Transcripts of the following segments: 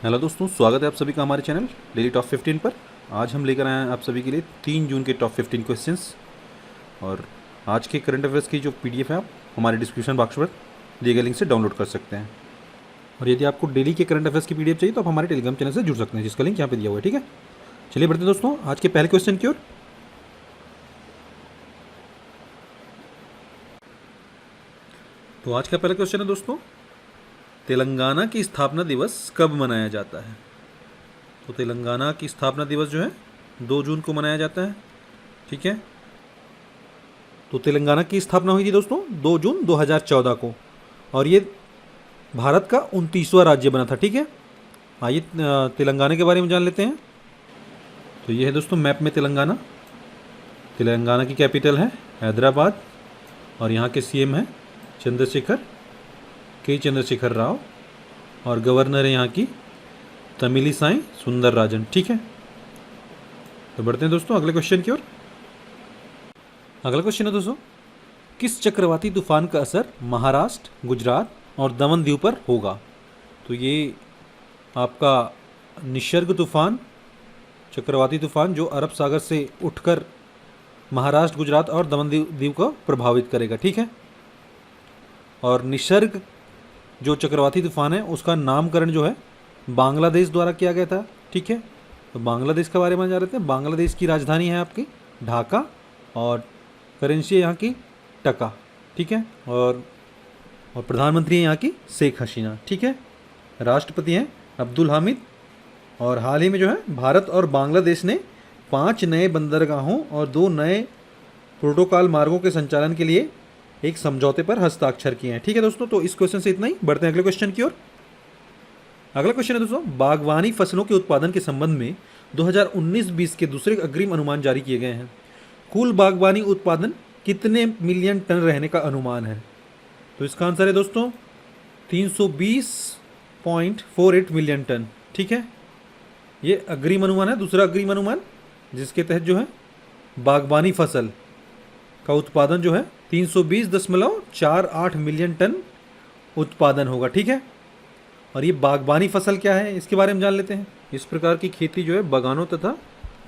Hello दोस्तों, स्वागत है आप सभी का हमारे चैनल डेली टॉप 15 पर। आज हम लेकर आए हैं आप सभी के लिए 3 जून के टॉप 15 क्वेश्चंस। और आज के करंट अफेयर्स की जो पीडीएफ है आप हमारे डिस्क्रिप्शन बॉक्स पर दिए गए लिंक से डाउनलोड कर सकते हैं। और यदि आपको डेली के करंट अफेयर्स की पीडीएफ चाहिए तो आप हमारे टेलीग्राम चैनल से जुड़ सकते हैं, जिसका लिंक यहाँ पर दिया हुआ है। ठीक है, चलिए बढ़ते हैं दोस्तों आज के पहले क्वेश्चन की ओर। तो आज का पहला क्वेश्चन है दोस्तों, तेलंगाना की स्थापना दिवस कब मनाया जाता है? तो तेलंगाना की स्थापना दिवस जो है 2 जून को मनाया जाता है। ठीक है, तो तेलंगाना की स्थापना हुई थी दोस्तों 2 जून 2014 को, और ये भारत का 29वां राज्य बना था। ठीक है, आइए तेलंगाना के बारे में जान लेते हैं। तो ये है दोस्तों मैप में तेलंगाना। तेलंगाना की कैपिटल है हैदराबाद, और यहाँ के सीएम है चंद्रशेखर राव, और गवर्नर है यहाँ की तमिलिसाई सुंदरराजन। ठीक है, तो बढ़ते हैं दोस्तों अगले क्वेश्चन की ओर। अगला क्वेश्चन है दोस्तों, किस चक्रवाती तूफान का असर महाराष्ट्र, गुजरात और दमन दीव पर होगा? तो ये आपका निसर्ग तूफान, चक्रवाती तूफान जो अरब सागर से उठकर महाराष्ट्र, गुजरात और दमन दीव को प्रभावित करेगा। ठीक है, और निसर्ग जो चक्रवाती तूफान है उसका नामकरण जो है बांग्लादेश द्वारा किया गया था। ठीक है, तो बांग्लादेश के बारे में जान लेते हैं। बांग्लादेश की राजधानी है आपकी ढाका, और करेंसी है यहाँ की टका। ठीक है, और प्रधानमंत्री है यहाँ की शेख हसीना। ठीक है, राष्ट्रपति हैं अब्दुल हामिद। और हाल ही में जो है भारत और बांग्लादेश ने 5 नए बंदरगाहों और 2 नए प्रोटोकॉल मार्गों के संचालन के लिए एक समझौते पर हस्ताक्षर किए हैं। ठीक है दोस्तों, तो इस क्वेश्चन से इतना ही। बढ़ते हैं अगले क्वेश्चन की ओर। अगला क्वेश्चन है दोस्तों, बागवानी फसलों के उत्पादन के संबंध में 2019-20 के दूसरे अग्रिम अनुमान जारी किए गए हैं। कुल बागवानी उत्पादन कितने मिलियन टन रहने का अनुमान है? तो इसका आंसर है दोस्तों 320.48 मिलियन टन। ठीक है, ये अग्रिम अनुमान है, दूसरा अग्रिम अनुमान, जिसके तहत जो है बागवानी फसल का उत्पादन जो है 320.48 मिलियन टन उत्पादन होगा। ठीक है, और ये बागवानी फसल क्या है इसके बारे में जान लेते हैं। इस प्रकार की खेती जो है बागानों तथा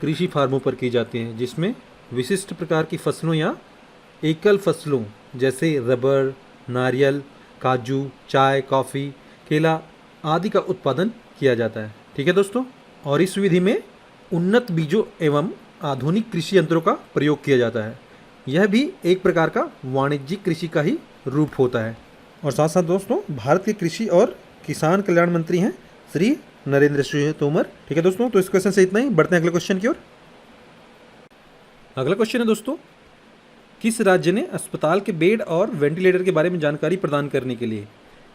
कृषि फार्मों पर की जाती है, जिसमें विशिष्ट प्रकार की फसलों या एकल फसलों जैसे रबर, नारियल, काजू, चाय, कॉफ़ी, केला आदि का उत्पादन किया जाता है। ठीक है दोस्तों, और इस विधि में उन्नत बीजों एवं आधुनिक कृषि यंत्रों का प्रयोग किया जाता है। यह भी एक प्रकार का वाणिज्यिक कृषि का ही रूप होता है। और साथ साथ दोस्तों भारत के कृषि और किसान कल्याण मंत्री हैं श्री नरेंद्र सिंह तोमर। ठीक है दोस्तों, तो इस क्वेश्चन से इतना ही। बढ़ते हैं अगले क्वेश्चन की ओर। अगला क्वेश्चन है दोस्तों, किस राज्य ने अस्पताल के बेड और वेंटिलेटर के बारे में जानकारी प्रदान करने के लिए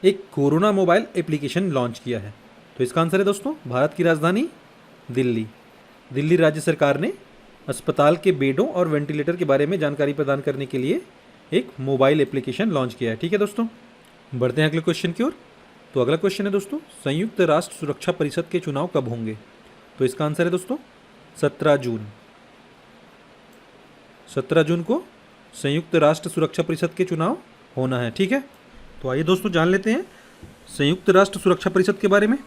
एक कोरोना मोबाइल एप्लीकेशन लॉन्च किया है? तो इसका आंसर है दोस्तों भारत की राजधानी दिल्ली। दिल्ली राज्य सरकार ने अस्पताल के बेडों और वेंटिलेटर के बारे में जानकारी प्रदान करने के लिए एक मोबाइल एप्लीकेशन लॉन्च किया है। ठीक है दोस्तों, बढ़ते हैं अगले क्वेश्चन की ओर। तो अगला क्वेश्चन है दोस्तों, संयुक्त राष्ट्र सुरक्षा परिषद के चुनाव कब होंगे? तो इसका आंसर है दोस्तों 17 जून। 17 जून को संयुक्त राष्ट्र सुरक्षा परिषद के चुनाव होना है। ठीक है, तो आइए दोस्तों जान लेते हैं संयुक्त राष्ट्र सुरक्षा परिषद के बारे में।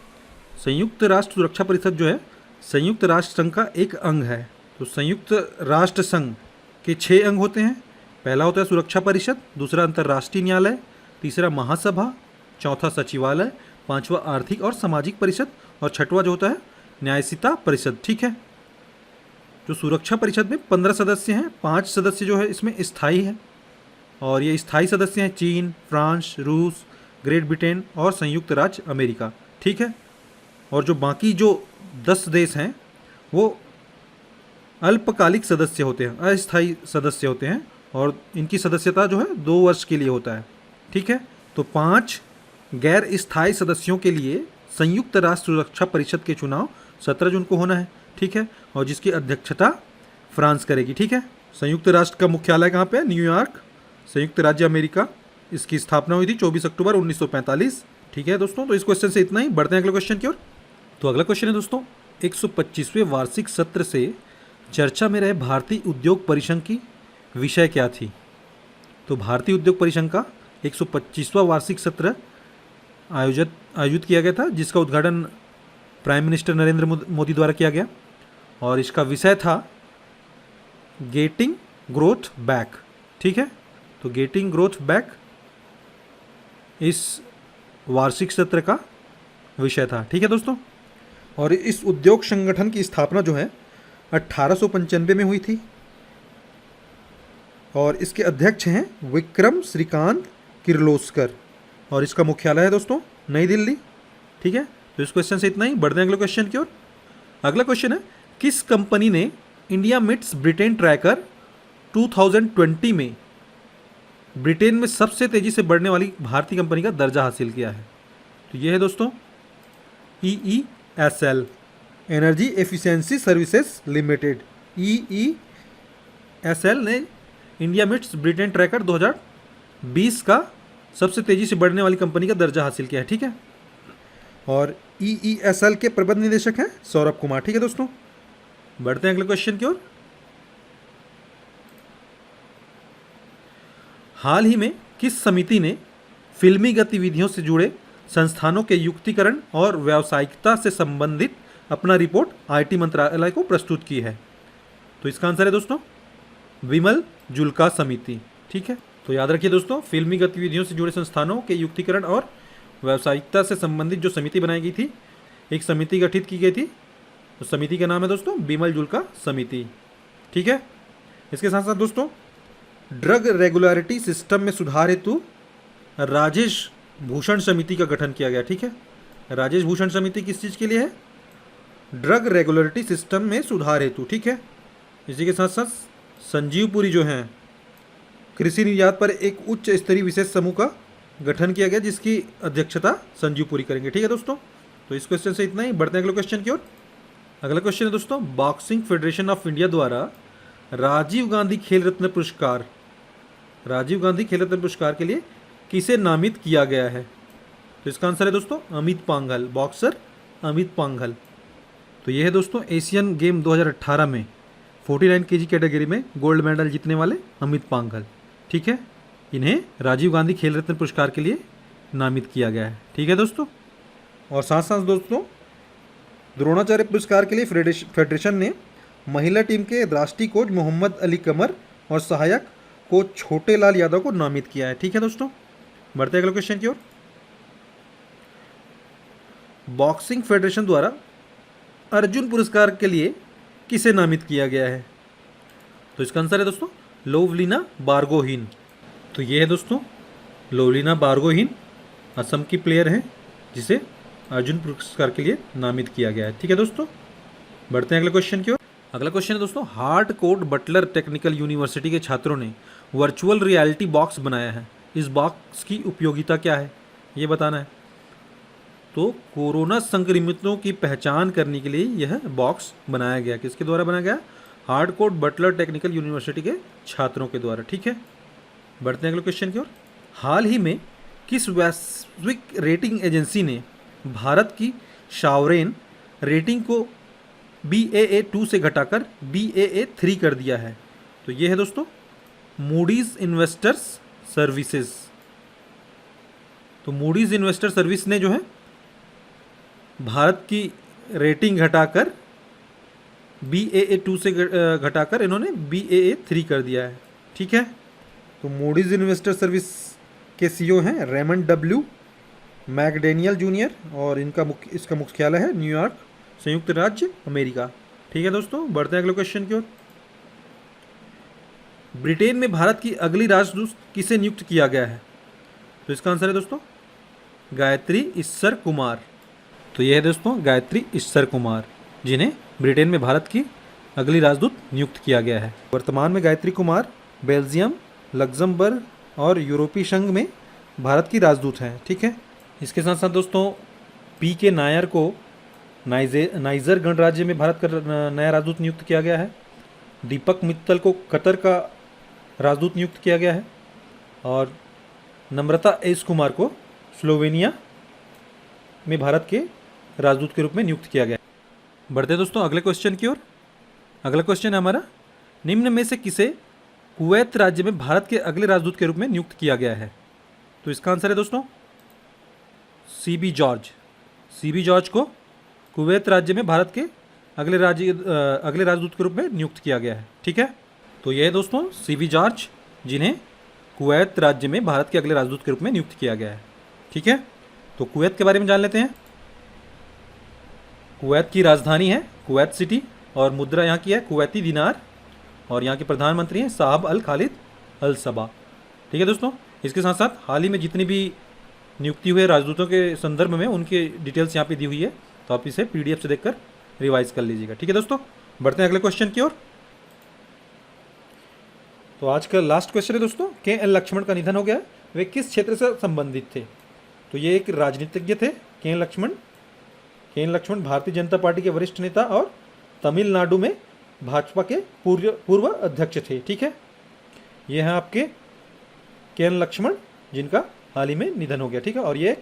संयुक्त राष्ट्र सुरक्षा परिषद जो है संयुक्त राष्ट्र संघ का एक अंग है। तो संयुक्त राष्ट्र संघ के 6 अंग होते हैं। पहला होता है सुरक्षा परिषद, दूसरा अंतर्राष्ट्रीय न्यायालय, तीसरा महासभा, चौथा सचिवालय, पांचवा आर्थिक और सामाजिक परिषद, और छठवां जो होता है न्यायसिता परिषद। ठीक है, जो सुरक्षा परिषद में 15 सदस्य हैं, 5 सदस्य जो है इसमें स्थायी है, और ये स्थायी सदस्य हैं चीन, फ्रांस, रूस, ग्रेट ब्रिटेन और संयुक्त राज्य अमेरिका। ठीक है, और जो बाकी जो 10 देश हैं वो अल्पकालिक सदस्य होते हैं, अस्थायी सदस्य होते हैं, और इनकी सदस्यता जो है 2 वर्ष के लिए होता है। ठीक है, तो 5 गैर स्थायी सदस्यों के लिए संयुक्त राष्ट्र सुरक्षा परिषद के चुनाव 17 जून को होना है। ठीक है, और जिसकी अध्यक्षता फ्रांस करेगी। ठीक है, संयुक्त राष्ट्र का मुख्यालय कहाँ पे है? न्यूयॉर्क, संयुक्त राज्य अमेरिका। इसकी स्थापना हुई थी 24 अक्टूबर 1945। ठीक है दोस्तों, तो इस क्वेश्चन से इतना ही। बढ़ते हैं अगले क्वेश्चन की ओर। तो अगला क्वेश्चन है दोस्तों, 125वें वार्षिक सत्र से चर्चा में रहे भारतीय उद्योग परिसंघ की विषय क्या थी? तो भारतीय उद्योग परिसंघ का 125वां वार्षिक सत्र आयोजित किया गया था, जिसका उद्घाटन प्राइम मिनिस्टर नरेंद्र मोदी द्वारा किया गया और इसका विषय था गेटिंग ग्रोथ बैक। ठीक है, तो गेटिंग ग्रोथ बैक इस वार्षिक सत्र का विषय था। ठीक है दोस्तों, और इस उद्योग संगठन की स्थापना जो है 1895 में हुई थी और इसके अध्यक्ष हैं विक्रम श्रीकांत किर्लोस्कर और इसका मुख्यालय है दोस्तों नई दिल्ली। ठीक है, तो इस क्वेश्चन से इतना ही। बढ़ते हैं अगले क्वेश्चन की ओर। अगला क्वेश्चन है, किस कंपनी ने इंडिया मीट्स ब्रिटेन ट्रैकर 2020 में ब्रिटेन में सबसे तेजी से बढ़ने वाली भारतीय कंपनी का दर्जा हासिल किया है? तो ये है दोस्तों EESL, energy efficiency services limited. EESL ने इंडिया मीट्स ब्रिटेन ट्रैकर 2020 का सबसे तेजी से बढ़ने वाली कंपनी का दर्जा हासिल किया है। ठीक है, और EESL के प्रबंध निदेशक हैं सौरभ कुमार। ठीक है दोस्तों, बढ़ते हैं अगले क्वेश्चन की ओर। हाल ही में किस समिति ने फिल्मी गतिविधियों से जुड़े संस्थानों के युक्तिकरण और व्यावसायिकता से संबंधित अपना रिपोर्ट IT मंत्रालय को प्रस्तुत की है? तो इसका आंसर है दोस्तों विमल जुल्का समिति। ठीक है, तो याद रखिए दोस्तों, फिल्मी गतिविधियों से जुड़े संस्थानों के युक्तिकरण और व्यावसायिकता से संबंधित जो समिति बनाई गई थी, एक समिति गठित की गई थी, तो समिति का नाम है दोस्तों विमल जुल्का समिति। ठीक है, इसके साथ साथ दोस्तों ड्रग रेगुलरिटी सिस्टम में सुधार हेतु राजेश भूषण समिति का गठन किया गया। ठीक है, राजेश भूषण समिति किस चीज़ के लिए है? ड्रग रेगुलरिटी सिस्टम में सुधार हेतु। ठीक है, इसी के साथ साथ संजीव पुरी जो हैं कृषि निर्यात पर एक उच्च स्तरीय विशेष समूह का गठन किया गया जिसकी अध्यक्षता संजीव पुरी करेंगे। ठीक है दोस्तों, तो इस क्वेश्चन से इतना ही। बढ़ते हैं अगले क्वेश्चन की ओर। अगला क्वेश्चन है दोस्तों, बॉक्सिंग फेडरेशन ऑफ इंडिया द्वारा राजीव गांधी खेल रत्न पुरस्कार, राजीव गांधी खेल रत्न पुरस्कार के लिए किसे नामित किया गया है? तो इसका आंसर है दोस्तों अमित पांघल, बॉक्सर अमित पांघल। तो ये है दोस्तों एशियन गेम 2018 में 49 kg कैटेगरी में गोल्ड मेडल जीतने वाले अमित पांघल। ठीक है, इन्हें राजीव गांधी खेल रत्न पुरस्कार के लिए नामित किया गया है। ठीक है दोस्तों, और साथ साथ दोस्तों द्रोणाचार्य पुरस्कार के लिए फेडरेशन ने महिला टीम के राष्ट्रीय कोच मोहम्मद अली कमर और सहायक कोच छोटे लाल यादव को नामित किया है। ठीक है दोस्तों, बढ़ते अगले क्वेश्चन की ओर। बॉक्सिंग फेडरेशन द्वारा अर्जुन पुरस्कार के लिए किसे नामित किया गया है? तो इसका आंसर है दोस्तों लोवलीना बारगोहीन। तो ये है दोस्तों लोवलीना बारगोहीन, असम की प्लेयर हैं जिसे अर्जुन पुरस्कार के लिए नामित किया गया है। ठीक है दोस्तों, बढ़ते हैं अगले क्वेश्चन की ओर। अगला क्वेश्चन है दोस्तों, हार्डकोर्ट बटलर टेक्निकल यूनिवर्सिटी के छात्रों ने वर्चुअल रियलिटी बॉक्स बनाया है। इस बॉक्स की उपयोगिता क्या है, ये बताना है। तो कोरोना संक्रमितों की पहचान करने के लिए यह बॉक्स बनाया गया। किसके द्वारा बनाया गया? हार्डकोर्ट बटलर टेक्निकल यूनिवर्सिटी के छात्रों के द्वारा। ठीक है, बढ़ते हैं अगले क्वेश्चन की ओर। हाल ही में किस वैश्विक रेटिंग एजेंसी ने भारत की सॉवरेन रेटिंग को BAA2 से घटाकर BAA3 कर दिया है? तो ये है दोस्तों मूडीज इन्वेस्टर्स सर्विसेज। तो मूडीज इन्वेस्टर सर्विस ने जो है भारत की रेटिंग घटाकर BAA2 से घटाकर इन्होंने BAA3 कर दिया है। ठीक है, तो मूडीज इन्वेस्टर सर्विस के CEO हैं रेमंड W मैकडेनियल जूनियर और इसका मुख्यालय है न्यूयॉर्क, संयुक्त राज्य अमेरिका। ठीक है दोस्तों, बढ़ते हैं अगले क्वेश्चन की ओर। ब्रिटेन में भारत की अगली राजदूत किसे नियुक्त किया गया है? तो इसका आंसर है दोस्तों गायत्री ईश्वर कुमार। तो यह है दोस्तों गायत्री ईश्वर कुमार, जिन्हें ब्रिटेन में भारत की अगली राजदूत नियुक्त किया गया है। वर्तमान में गायत्री कुमार बेल्जियम, लग्जमबर्ग और यूरोपीय संघ में भारत की राजदूत हैं। ठीक है, इसके साथ साथ दोस्तों PK नायर को नाइजर गणराज्य में भारत का नया राजदूत नियुक्त किया गया है। दीपक मित्तल को कतर का राजदूत नियुक्त किया गया है और नम्रता एस कुमार को स्लोवेनिया में भारत के राजदूत के रूप में नियुक्त किया गया है। बढ़ते हैं दोस्तों अगले क्वेश्चन की ओर। अगला क्वेश्चन है हमारा, निम्न में से किसे कुवैत राज्य में भारत के अगले राजदूत के रूप में नियुक्त किया गया है? तो इसका आंसर है दोस्तों CB जॉर्ज। CB जॉर्ज को कुवैत राज्य में भारत के अगले राजदूत के रूप में नियुक्त किया गया है। ठीक है, तो ये है दोस्तों सीवी जॉर्ज, जिन्हें कुवैत राज्य में भारत के अगले राजदूत के रूप में नियुक्त किया गया है। ठीक है, तो कुवैत के बारे में जान लेते हैं। कुवैत की राजधानी है कुवैत सिटी और मुद्रा यहाँ की है कुवैती दिनार और यहाँ के प्रधानमंत्री हैं साहब अल खालिद अल सबा। ठीक है दोस्तों, इसके साथ साथ हाल ही में जितनी भी नियुक्ति हुए राजदूतों के संदर्भ में उनकी डिटेल्स यहाँ पे दी हुई है, तो आप इसे पीडीएफ से देखकर रिवाइज कर लीजिएगा। ठीक है दोस्तों, बढ़ते हैं अगले क्वेश्चन की ओर। तो आज का लास्ट क्वेश्चन है दोस्तों, के एन लक्ष्मण का निधन हो गया, वे किस क्षेत्र से संबंधित थे? तो ये एक राजनीतिज्ञ थे के एन लक्ष्मण। के एन लक्ष्मण भारतीय जनता पार्टी के वरिष्ठ नेता और तमिलनाडु में भाजपा के पूर्व अध्यक्ष थे। ठीक है, ये हैं आपके के एन लक्ष्मण, जिनका हाल ही में निधन हो गया। ठीक है, और ये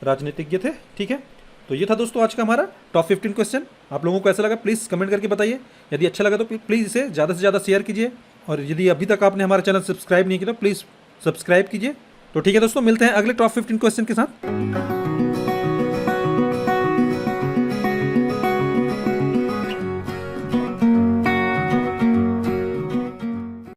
राजनीतिज्ञ थे। ठीक है, तो ये था दोस्तों आज का हमारा टॉप 15 क्वेश्चन। आप लोगों को ऐसा लगा प्लीज़ कमेंट करके बताइए। यदि अच्छा लगा तो प्लीज़ इसे ज़्यादा से ज़्यादा शेयर कीजिए, और यदि अभी तक आपने हमारा चैनल सब्सक्राइब नहीं किया तो प्लीज़ सब्सक्राइब कीजिए। तो ठीक है दोस्तों, मिलते हैं अगले टॉप 15 क्वेश्चन के साथ।